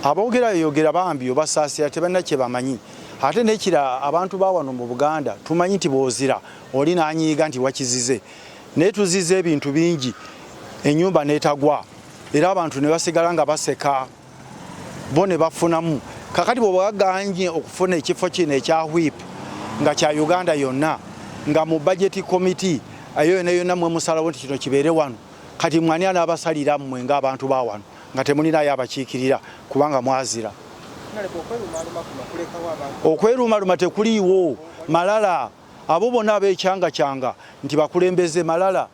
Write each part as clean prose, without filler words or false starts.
Aboogera yogera bambi obasaasira tebalina kye bamanyi. Ate nekira abantu ba wano mu Buganda tumanyi nti boozira oli n'anyiiga nti wakizize. Naye tuzize ebintu bingi, ennyumba n'etagwa era abantu ne basigala nga baseka bo ne bafunamu. Kakati bw'obaganye okufuna ekifo kino ekya whip nga kya Uganda yonna nga mu budget committee ayo yonna mwe musalawo nti kino kibeere wano, kati mwani anaabasalira mmwe ng'abantu ba wano nga temulinayo abakiikirira kubanga mwazira. Okweruumaluma tekuliiwo. Malala abo bonna abeekyanga nti bakulembeze malala.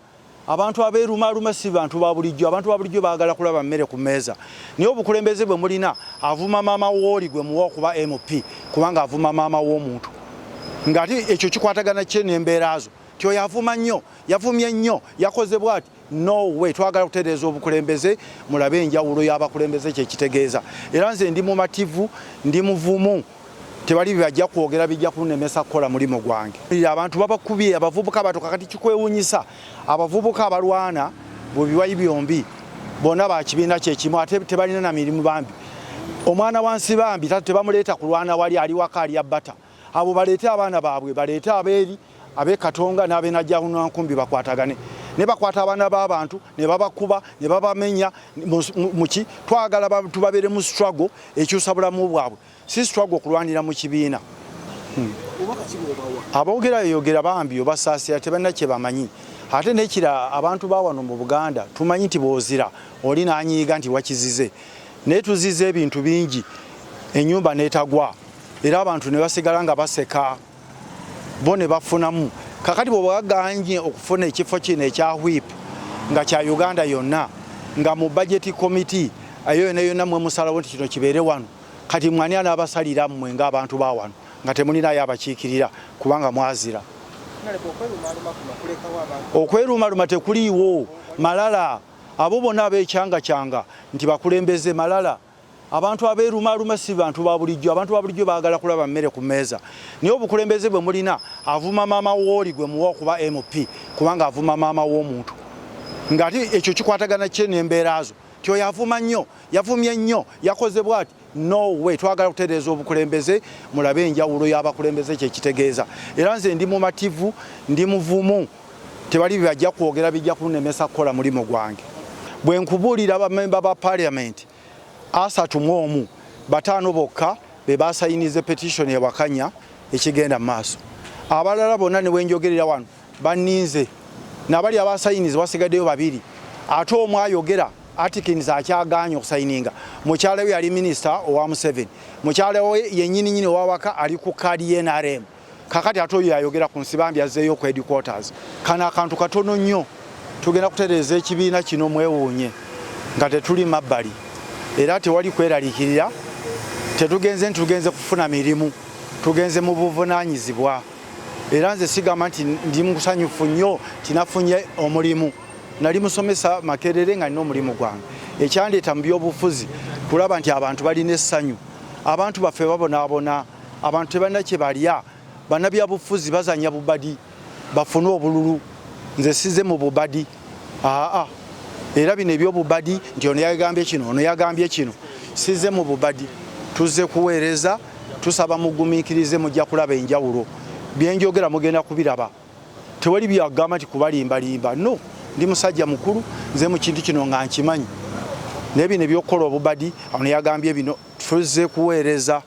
Abantu abeeruumaluma si bantu ba bulijjo. Abantu ba bulijjo baagala kulaba mmere ku mmeeza. Naye obukulembeze bwe mulina avuma maama wooli gwe muwa okuba MP kubanga avuma maama w'omuntu. Ng'ate ekyo kikwatagana kye n'embeera zo. Tyo yavuma nnyo, yavumye nnyo, yakoze bw'ati. No way, twagala kutereeza obukulembeze mulabe enjawulo y'abakulembeze kye kitegeeza. Era nze ndi mumativu, ndi muvumu. Tebali bajja kwogera bijja kunemesa kukola mulimo gwange. Abantu babakubye abavubuka bato kakati kikwewunyisa. Abavubuka abalwana bubiwayi byombi bonna bakibiina kye kimu ate tebalina na mirimu bambi. Omwana wa Nsibambi tebamuleeta kulwana wali ali waka ali abbata. Abo baleete abaana baabwe, baleete abeeri abe Katonga n'abe Najjahuna nkumbi bakwatagane. Ne bakwata abaana b'abantu ne babakuba ne babamenya muki twagala abantu babeere mu struggle ekyusa bulamu bwabwe. Si struggle kulwanira mu kibiina. Aboogera yogera bambi obasaasira tebalina kye bamanyi. Ate nekira abantu ba wano mu Buganda tumanyi nti boozira oli n'anyiiga nti wakizize. Naye tuzize ebintu bingi, ennyumba n'etagwa era abantu ne basigala nga baseka bo ne bafunamu. Kakati bw'obaganye okufuna ekifo kino ekya whip nga kya Uganda yonna nga mu budget committee ayo yonna mwe musalawo nti kino kibeere wano, kati mwani anaabasalira mmwe ng'abantu ba wano nga temulinayo abakiikirira kubanga mwazira. Okweruumaluma tekuliiwo. Malala abo bonna abeekyanga nti bakulembeze malala. Abantu abeeruumaluma si bantu ba bulijjo. Abantu ba bulijjo baagala kulaba mmere ku mmeeza. Naye obukulembeze bwe mulina avuma maama wooli gwe muwa okuba MP kubanga avuma maama w'omuntu. Ng'ate ekyo kikwatagana kye n'embeera zo. Tyo yavuma nnyo, yavumye nnyo, yakoze bw'ati. No way, twagala kutereeza obukulembeze mulabe enjawulo y'abakulembeze kye kitegeeza. Era nze ndi mumativu, ndi muvumu. Tebali bajja kwogera bijja kunemesa kukola mulimo gwange. Bwe nkubuulira abamemba ba Parliament 31 bataano bokka be basayinize petition ya Wakanya ekigenda maaso. Abalala bonna ne wenjogerera wano banninze n'abali abasayinize wasigaddeyo babiri. Ate omu ayogera Atkins akyagaanye okusayininga. Mukyala we yali minisita owa Museveni. Mukyala we yennyini owa waka ali ku kaadi y'NRM. Kakati ate oyo ayogera ku Nsibambi azzeeyo ku headquarters. Kana akantu katono nnyo tugenda kutereeza ekibiina kino mwewuunye nga tetuli mabbali. Era tewali kweraliikirira, tugenze kufuna mirimu, tugenze mu buvunaanyizibwa. Era nze sigamba nti ndi musanyufu nnyo tinafunye omulimu. Nali musomesa Makerere nga nina omulimu gwange. Ekyandeeta mu byobufuzi kulaba nti abantu balina essanyu. Abantu baffe babonaabona, abantu tebalina kye balya. Bannabyabufuzi bazanya bubadi, bafune obululu. Nze size mu bubadi. Era bino ebyobubadi nti ono yagambye kino, ono yagambye kino. Size mu bubadi. Tuzze kuweereza, tusaba mugumiikirize mujja kulaba enjawulo. Byenjogera mugenda kubiraba. Tewali byagamba nti kubalimbalimba. No, ndi musajja mukulu, nze mu kintu kino nga nkimanyi. Naye bino ebyokukola obubadi, ono yagambye bino, tuzze kuweereza.